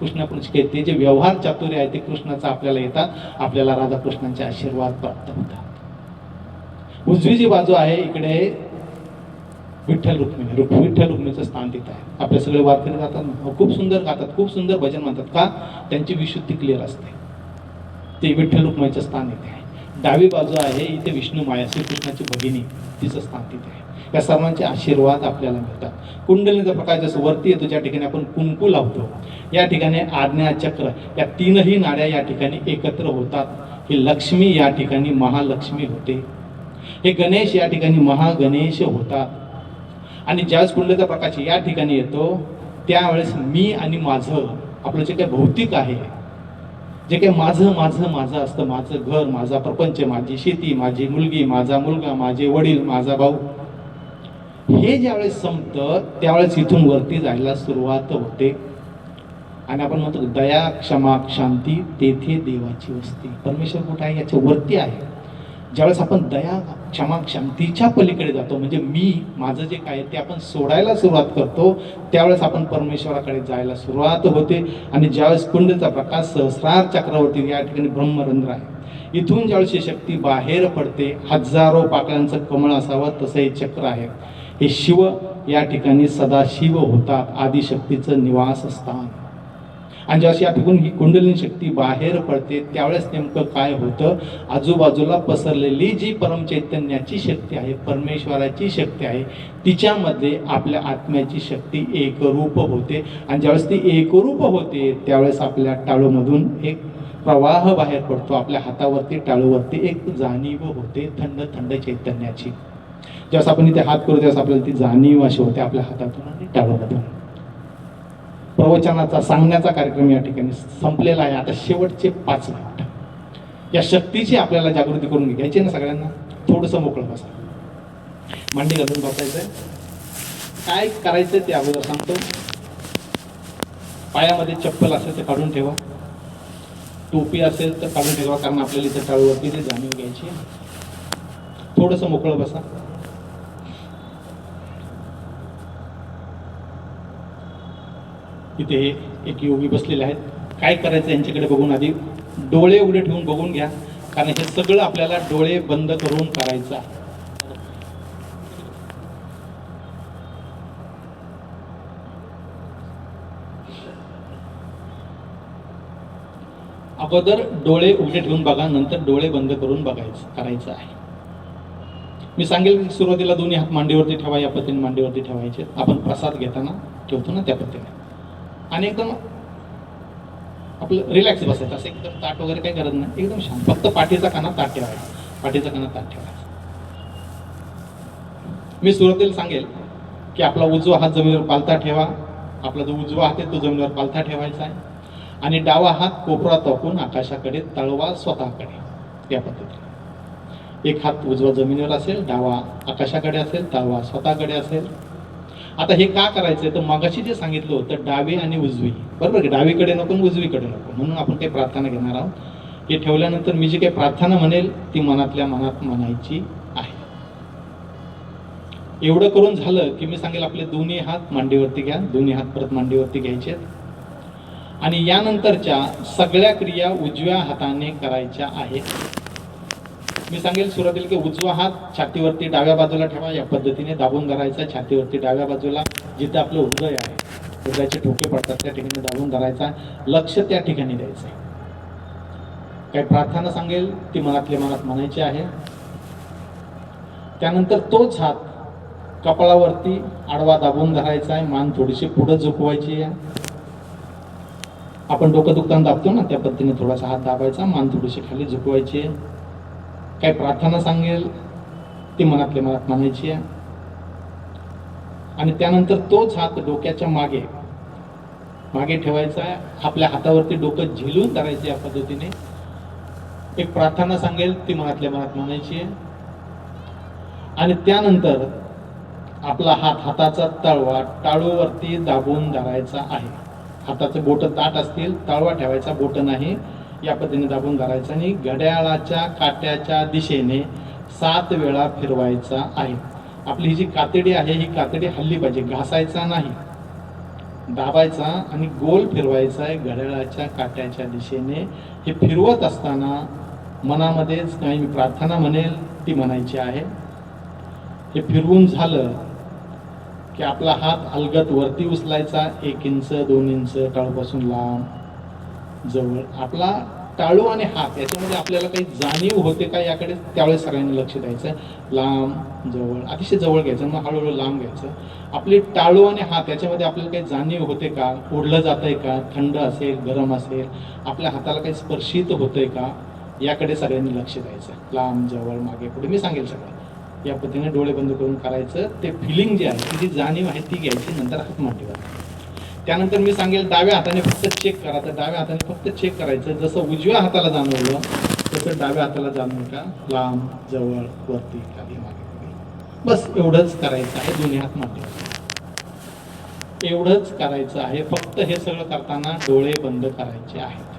कृष्णाकडून शिकावी. ते जे व्यवहार चातुर्य आहे ते कृष्णाचं आपल्याला येतात, आपल्याला राधाकृष्णांचे आशीर्वाद प्राप्त होतात. उजवी जी बाजू आहे इकडे विठ्ठल रुक्मिणी, विठ्ठल रुक्मिणीचं स्थान तिथं आहे. आपले सगळे वारकरी जातात ना, खूप सुंदर गातात, खूप सुंदर भजन म्हणतात, का त्यांची विशुद्धी क्लिअर असते. ते विठ्ठल रुक्मिणीचं स्थान इथे आहे. डावी बाजू आहे इथे विष्णू माया श्रीकृष्णाची भगिनी, तिचं स्थान तिथे आहे. या सर्वांचे आशीर्वाद आपल्याला मिळतात. कुंडलीचा प्रकार जसं वरती येतो ज्या ठिकाणी आपण कुंकू लावतो, या ठिकाणी आज्ञा चक्र, या तीनही नाड्या या ठिकाणी एकत्र होतात. ही लक्ष्मी या ठिकाणी महालक्ष्मी होते, हे गणेश या ठिकाणी महागणेश होतात. आणि ज्यावेळेस कुंडलीचा प्रकाश या ठिकाणी येतो त्यावेळेस मी आणि माझं, आपलं जे काही भौतिक आहे, जे काही माझं माझं माझं असतं, माझं घर, माझा प्रपंच, माझी शेती, माझी मुलगी, माझा मुलगा, माझे वडील, माझा भाऊ, हे ज्यावेळेस संपतं त्यावेळेस इथून वरती जायला सुरुवात होते. आणि आपण म्हणतो दया क्षमा शांती तेथे देवाची वस्ती. परमेश्वर कुठे आहे? याच्या वरती आहे. ज्यावेळेस आपण दया क्षमा शांतीच्या पलीकडे जातो, म्हणजे मी माझं जे काय ते आपण सोडायला सुरुवात करतो, त्यावेळेस आपण परमेश्वराकडे जायला सुरुवात होते. आणि ज्यावेळेस कुंडलीचा प्रकाश सहस्रार चक्रावरती या ठिकाणी ब्रह्मरंध्र आहे, इथून ज्यावेळेस ही शक्ती बाहेर पडते, हजारो पाकळ्यांचं कमळ असावं तसं हे चक्र आहे. हे शिव या ठिकाणी सदाशिव होतात, आदिशक्तीचं निवासस्थान. आणि ज्यावेळेस या ठिकाणी ही कुंडलिनी शक्ती बाहेर पडते त्यावेळेस नेमकं काय होतं, आजूबाजूला पसरलेली जी परमचैतन्याची शक्ती आहे, परमेश्वराची शक्ती आहे, तिच्यामध्ये आपल्या आत्म्याची शक्ती एकरूप होते. आणि ज्यावेळेस ती एकरूप होते त्यावेळेस आपल्या टाळूमधून एक प्रवाह बाहेर पडतो, आपल्या हातावरती टाळूवरती एक जाणीव होते थंड थंड चैतन्याची. ज्यावेळेस आपण इथे हात करू त्यावेळेस आपल्याला ती जाणीव अशी होते आपल्या हातातून आणि टाळूमधून. प्रवचनाचा सांगण्याचा कार्यक्रम या ठिकाणी संपलेला आहे. आता शेवटचे 5 मिनिट या शक्तीची आपल्याला जागृती करून घ्यायची ना सगळ्यांना. थोडंसं मोकळं बसा, मांडी घालून बसायचंय. काय करायचंय ते अगोदर सांगतो. पायामध्ये चप्पल असेल तर काढून ठेवा, टोपी असेल तर काढून ठेवा, कारण आपल्याला इथे टाळूवरती ते जाणीव घ्यायची. थोडंसं मोकळं बसा. इथे एक योगी बसलेले आहेत. काय करायचं यांच्याकडे बघून आधी डोळे उघडे ठेवून बघून घ्या, कारण हे सगळं आपल्याला डोळे बंद करून करायचं आहे. अगोदर डोळे उघडे ठेवून बघा, नंतर डोळे बंद करून करायचं आहे. मी सांगेल सुरुवातीला दोन्ही हात मांडीवरती ठेवा, या पद्धतीने मांडीवरती ठेवायचे. आपण प्रसाद घेताना ठेवतो ना त्या पद्धतीने. आणि एकदम आपलं रिलॅक्स बसायचं, असं एकदम ताट वगैरे काही गरज नाही, एकदम शांत. फक्त पाठीचा काना ताट ठेवायचा, पाठीचा काना ताट ठेवायचा. मी सुरुवातीला सांगेल की आपला उजवा हात जमिनीवर पालथा ठेवा. आपला जो उजवा हात आहे तो जमिनीवर पालथा ठेवायचा आहे. आणि डावा हात कोपरा टाकून आकाशाकडे, तळवा स्वतःकडे, या पद्धतीने. एक हात उजवा जमिनीवर असेल, डावा आकाशाकडे असेल, तळवा स्वतःकडे असेल. आता हे का करायचंय तर मगाशी जे सांगितलं होतं डावी आणि उजवी, बरोबर की डावीकडे नको उजवीकडे नको, म्हणून आपण काही प्रार्थना घेणार आहोत. हे ठेवल्यानंतर मी जी काही प्रार्थना म्हणेल ती मनातल्या मनात म्हणायची आहे. एवढं करून झालं की मी सांगेल आपले दोन्ही हात मांडीवरती घ्या, दोन्ही हात परत मांडीवरती घ्यायचे. आणि यानंतरच्या सगळ्या क्रिया उजव्या हाताने करायच्या आहेत. मी सांगेल सुरुवातीला की उजवा हात छातीवरती डाव्या बाजूला ठेवा, या पद्धतीने दाबून धरायचा. छातीवरती डाव्या बाजूला जिथे आपलं हृदय आहे, हृदयाचे ठोके पडतात त्या ठिकाणी दाबून धरायचा. लक्ष त्या ठिकाणी द्यायचं. काही प्रार्थना सांगेल ती मनातल्या मनात म्हणायची आहे. त्यानंतर तोच हात कपाळावरती आडवा दाबून धरायचा आहे. मान थोडीशी पुढे झुकवायची आहे. आपण डोकं दुखताना दाबतो ना त्या पद्धतीने थोडासा हात दाबायचा, मान थोडीशी खाली झुकवायची आहे. काही प्रार्थना सांगेल ती मनातल्या मनात म्हणायची आहे. आणि त्यानंतर तोच हात डोक्याच्या मागे मागे ठेवायचा आहे. आपल्या हातावरती डोकं झेलून धरायचं. या पद्धतीने एक प्रार्थना सांगेल ती मनातल्या मनात म्हणायची आहे. आणि त्यानंतर आपला हाताचा तळवा टाळूवरती दाबून धरायचा आहे. हाताचे बोट ताट असतील, तळवा ठेवायचा, बोट नाही. या पद्धतीने दाबून धरायचा आणि घड्याळाच्या काट्याच्या दिशेने 7 वेळा फिरवायचा आहे. आपली ही जी कातडी आहे ही कातडी हल्ली पाहिजे, घासायचा नाही, दाबायचा आणि गोल फिरवायचा आहे घड्याळाच्या काट्याच्या दिशेने. हे फिरवत असताना मनामध्येच काही मी प्रार्थना म्हणेल ती म्हणायची आहे. हे फिरवून झालं की आपला हात अलगद वरती उचलायचा, 1 इंच 2 इंच टाळूपासून लांब जवळ. आपला टाळू आणि हात याच्यामध्ये आपल्याला काही जाणीव होते का याकडे त्यावेळेस सगळ्यांनी लक्ष द्यायचं. लांब जवळ, अतिशय जवळ घ्यायचं, मग हळूहळू लांब घ्यायचं. आपली टाळू आणि हात याच्यामध्ये आपल्याला काही जाणीव होते का, ओढलं जातंय का, थंड असेल गरम असेल, आपल्या हाताला काही स्पर्शित होतंय का, याकडे सगळ्यांनी लक्ष द्यायचं. लांब जवळ मागे पुढे मी सांगेल सगळं या पद्धतीने डोळे बंद करून करायचं. ते फिलिंग जे आहे, ती जाणीव आहे ती घ्यायची, नंतर हात मांडीवर. त्यानंतर मी सांगेल डाव्या हाताने फक्त चेक करा. तर डाव्या हाताने फक्त चेक करायचं. जसं उजव्या हाताला जाणवलं तसं डाव्या हाताला जाणवलं का, लांब जवळ वरती खाली मागे पुढे. बस एवढंच करायचं आहे. दोन्ही हात मांडीवर एवढंच करायचं आहे. फक्त हे सगळं करताना डोळे बंद करायचे आहेत.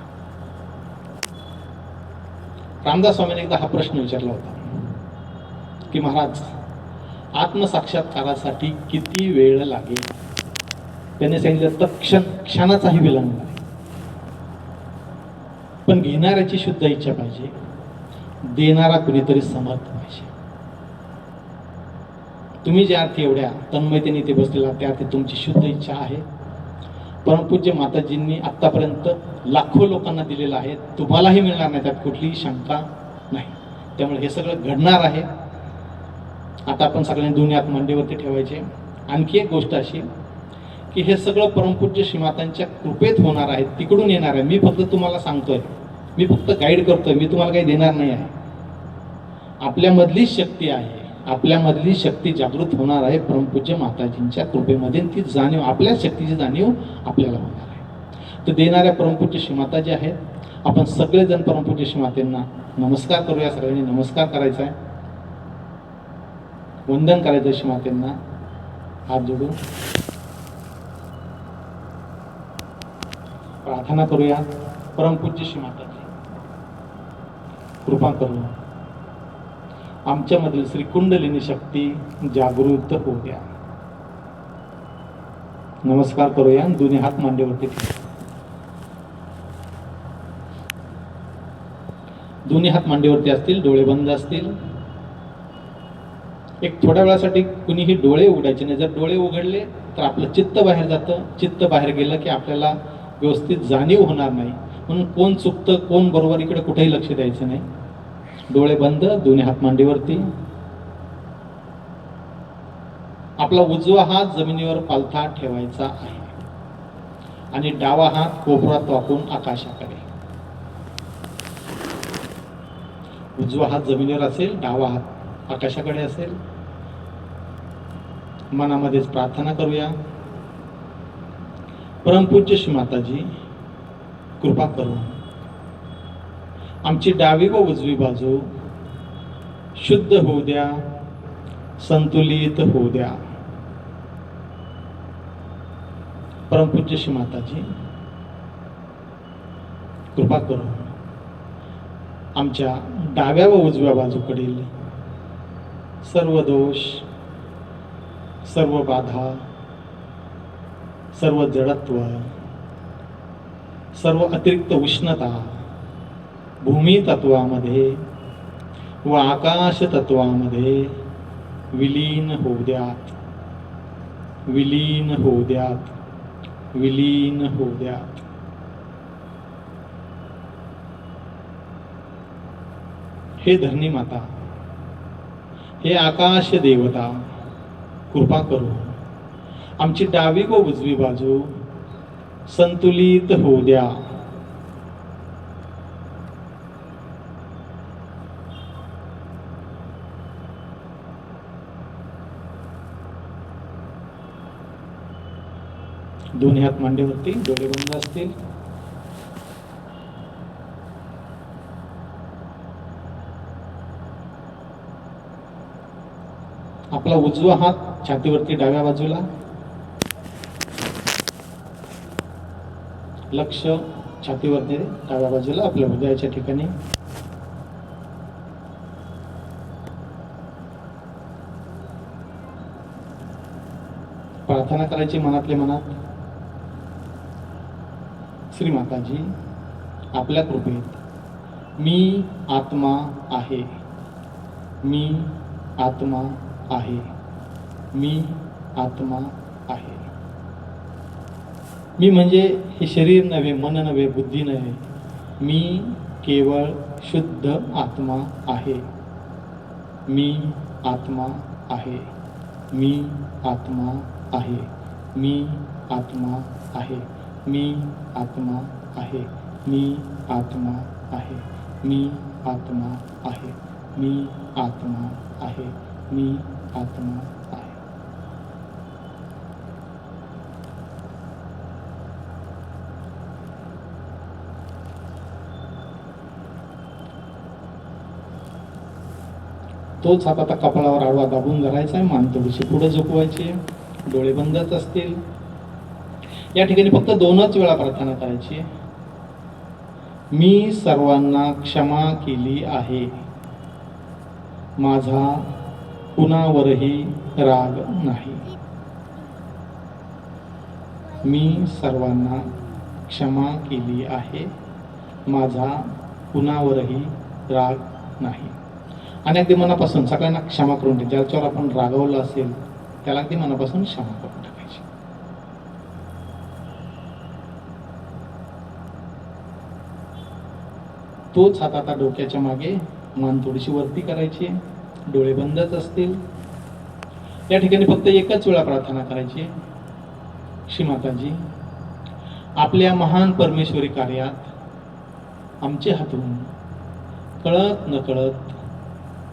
रामदास स्वामींनी एकदा हा प्रश्न विचारला होता की महाराज, आत्मसाक्षात्कारासाठी किती वेळ लागेल? त्याने सांगितलं तर क्षणाचाही विलंब नाही. पण घेणाऱ्याची शुद्ध इच्छा पाहिजे, देणारा कुणीतरी समर्थ पाहिजे. तुम्ही ज्या अर्थी एवढ्या तन्मयतेने इथे बसलेला त्या अर्थी तुमची शुद्ध इच्छा आहे. परमपूज्य माताजींनी आतापर्यंत लाखो लोकांना दिलेलं आहे. तुम्हालाही मिळणार नाही, त्यात कुठलीही शंका नाही. त्यामुळे हे सगळं घडणार आहे. आता आपण सगळ्यांनी दोन्ही हात मांडीवरती ठेवायचे. आणखी एक गोष्ट अशी की हे सगळं परमपूज्य श्रीमातांच्या कृपेत होणार आहे, तिकडून येणार आहे. मी फक्त तुम्हाला सांगतोय, मी फक्त गाईड करतोय, मी तुम्हाला काही देणार नाही आहे. आपल्यामधली शक्ती आहे, आपल्यामधली शक्ती जागृत होणार आहे परमपूज्य माताजींच्या कृपेमध्ये. ती जाणीव, आपल्या शक्तीची जाणीव आपल्याला होणार आहे. तर देणाऱ्या परमपूज्य श्रीमाता ज्या आहेत, आपण सगळेजण परमपूज्य श्रीमातेंना नमस्कार करूया. सगळ्यांनी नमस्कार करायचा आहे, वंदन करायचं श्रीमातेंना हात जोडून. प्रार्थना करूया. परमपूज्य श्रीमाताजी कृपा करून आमच्यामधील श्री कुंडलिनी शक्ती जागृत होऊ द्या. नमस्कार करूया. दोन्ही हात मांडीवरती ठेवा. दोन्ही हात मांडीवरती असतील, डोळे बंद असतील. एक थोड्या वेळासाठी कुणीही डोळे उघडायचे नाही. जर डोळे उघडले तर आपलं चित्त बाहेर जातं. चित्त बाहेर गेलं की आपल्याला व्यवस्थित जाणीव होणार नाही. म्हणून कोण चुकतं कोण बरोबर इकडे कुठेही लक्ष द्यायचं नाही. डोळे बंद, दोन्ही हात मांडीवरती. आपला उजवा हात जमिनीवर पालथा ठेवायचा आहे आणि डावा हात कोपरात वाकून आकाशाकडे. उजवा हात जमिनीवर असेल, डावा हात आकाशाकडे असेल. मनामध्येच प्रार्थना करूया. परमपूज्य श्री माताजी कृपा करून आमची डावी व उजवी बाजू शुद्ध होऊ द्या, संतुलित होऊ द्या. परमपूज्य श्री माताजी कृपा करून आमच्या डाव्या व उजव्या बाजूकडील सर्व दोष, सर्व बाधा, सर्व जडत्व, सर्व अतिरिक्त उष्णता भूमी तत्वामध्ये व आकाश तत्वामध्ये विलीन होऊ द्यात, विलीन होऊ द्यात, विलीन होऊ द्यात. हे धरणी माता, हे आकाश देवता, कृपा करून आमची डावी व उजवी बाजू संतुलित होऊ द्या. दोन्ही हात मांडीवरती, डोळे बंद असतील. आपला उजवा हात छातीवरती डाव्या बाजूला, लक्ष छातीवरती डाव्या बाजूला आपल्या हृदयाच्या ठिकाणी. प्रार्थना करायची मनातल्या मनात. श्री माताजी, आपल्या कृपेत मी आत्मा आहे, मी आत्मा आहे, मी आत्मा आहे. मी म्हणजे हे शरीर नव्हे, मन नव्हे, बुद्धी नव्हे. मी केवळ शुद्ध आत्मा आहे. मी आत्मा आहे, मी आत्मा आहे, मी आत्मा आहे, मी आत्मा आहे, मी आत्मा आहे, मी आत्मा आहे, मी आत्मा आहे, मी आत्मा आहे. तोच हात आता कपाळावर आडवा दाबून धरायचा आहे. मान थोडीशी पुढे झुकवायची, डोळे बंदच असतील. या ठिकाणी फक्त 2च वेळा प्रार्थना करायची. मी सर्वांना क्षमा केली आहे, माझा कुणावरही राग नाही. मी सर्वांना क्षमा केली आहे, माझा कुणावरही राग नाही. आणि अगदी मनापासून सगळ्यांना क्षमा करून दे. ज्याच्यावर आपण रागावलं असेल त्याला अगदी मनापासून क्षमा करून टाकायची. तोच हात आता डोक्याच्या मागे, मान थोडीशी वरती करायची, डोळे बंदच असतील. या ठिकाणी फक्त 1च वेळा प्रार्थना करायची. श्री माताजी, आपल्या महान परमेश्वरी कार्यात आमचे हातून कळत नकळत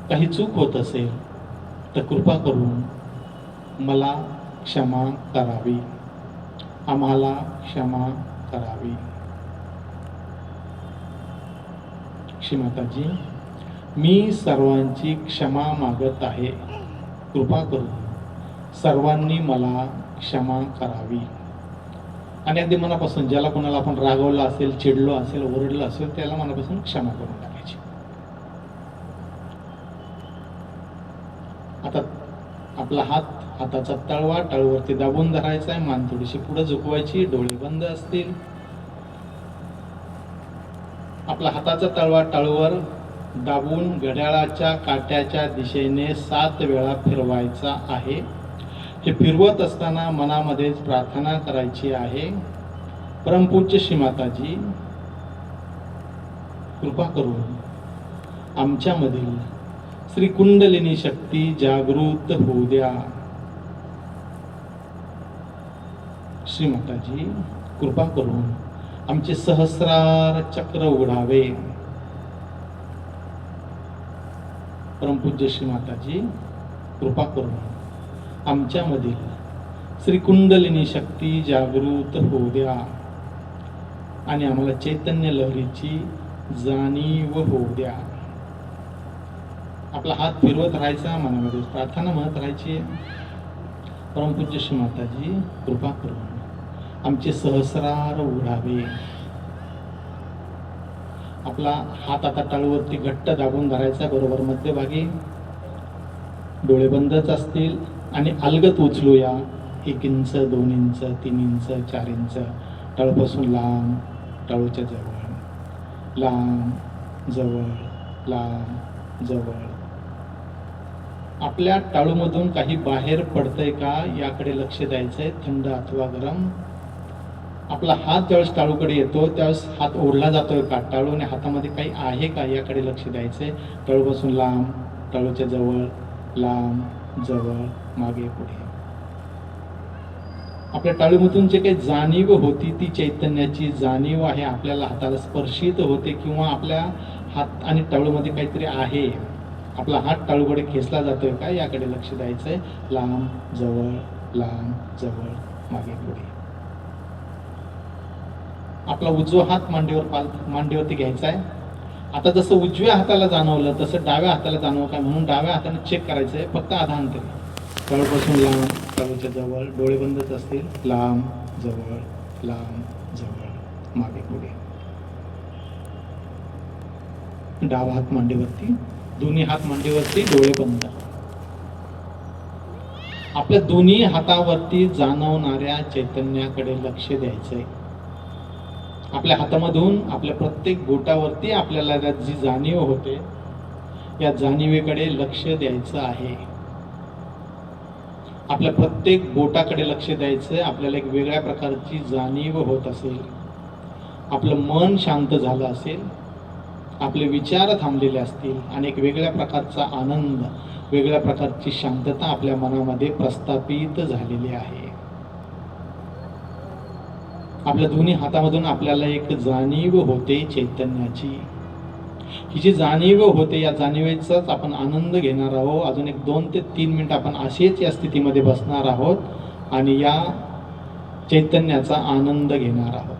काही चूक होत असेल तर कृपा करून मला क्षमा करावी, आम्हाला क्षमा करावी. श्री माताजी, मी सर्वांची क्षमा मागत आहे, कृपा करून सर्वांनी मला क्षमा करावी. आणि अगदी मनापासून ज्याला कोणाला आपण रागवलं असेल, चिडलो असेल, ओरडलं असेल त्याला मनापासून क्षमा करून टाकायची. आता आपला हाताचा तळवा टाळूवरती दाबून धरायचा आहे. मान थोडीशी पुढे झुकवायची, डोळे बंद असतील. आपला हाताचा तळवा टाळूवर दाबून घड्याळाच्या काट्याच्या दिशेने 7 वेळा फिरवायचा आहे. हे फिरवत असताना मनामध्येच प्रार्थना करायची आहे. परमपूज्य श्री माताजी, कृपा करून आमच्यामधील श्री कुंडलिनी शक्ती जागृत होऊ द्या. श्री माताजी, कृपा करून आमचे सहस्रार चक्र उघडावे. परमपूज्य श्री माताजी, कृपा करून आमच्यामधील श्री कुंडलिनी शक्ती जागृत होऊ द्या आणि आम्हाला चैतन्य लहरीची जाणीव होऊ द्या. आपला हात फिरवत राहायचा, मनामध्ये प्रार्थना म्हणत राहायची. परमपूज्य श्री माताजी, कृपा करून आमचे सहस्रार उघडावे. आपला हात आता टाळूवरती घट्ट दाबून धरायचा, बरोबर मध्यभागी. डोळे बंदच असतील आणि अलगत उचलूया. 1 इंच, 2 इंच, 3 इंच, 4 इंच. टाळूपासून लांब, टाळूच्या जवळ, लांब, जवळ, लांब, जवळ. आपल्या टाळूमधून काही बाहेर पडतंय का याकडे लक्ष द्यायचंय, थंड अथवा गरम. आपला हात ज्यावेळेस टाळूकडे येतो त्यावेळेस हात ओढला जातोय का, टाळू आणि हातामध्ये काही आहे का याकडे लक्ष द्यायचंय. टाळूपासून लांब, टाळूच्या जवळ, लांब, जवळ, मागे, पुढे. आपल्या टाळूमधून जे काही जाणीव होती ती चैतन्याची जाणीव आहे. आपल्याला हाताला स्पर्शित होते किंवा आपल्या हात आणि टाळूमध्ये काहीतरी आहे. आपला हात टाळूकडे खेचला जातोय का याकडे लक्ष द्यायचंय. लांब, जवळ, लांब, जवळ, मागे, पुढे. आपला उजवा हात मांडीवरती घ्यायचा आहे. आता जसं उजव्या हाताला जाणवलं तसं डाव्या हाताला जाणवं काय म्हणून डाव्या हाताने चेक करायचं आहे. फक्त आधांतरी टाळूपासून लांब, टाळूच्या जवळ, डोळे बंदच असतील. लांब, जवळ, लांब, जवळ, मागे, पुढे. डावा हात मांडीवरती, दोन्ही हात मांडीवरती, डोळे बंद. आपल्या दोन्ही हातावरती जाणवणाऱ्या चैतन्याकडे लक्ष द्यायचंय. आपल्या हातामधून आपल्या प्रत्येक बोटावरती आपल्याला जी जाणीव होते, या जाणीवेकडे लक्ष द्यायचं आहे. आपल्या प्रत्येक बोटाकडे लक्ष द्यायचं. आपल्याला एक वेगळ्या प्रकारची जाणीव होत असेल, आपलं मन शांत झालं असेल, आपले विचार थांबलेले असतील आणि एक वेगळ्या प्रकारचा आनंद, वेगळ्या प्रकारची शांतता आपल्या मनामध्ये प्रस्थापित झालेली आहे. आपल्या दोन्ही हातामधून आपल्याला एक जाणीव होते चैतन्याची. ही जी जाणीव होते, या जाणीवेचाच आपण आनंद घेणार आहोत. अजून एक 2 ते 3 मिनिट आपण असेच या स्थितीमध्ये बसणार आहोत आणि या चैतन्याचा आनंद घेणार आहोत.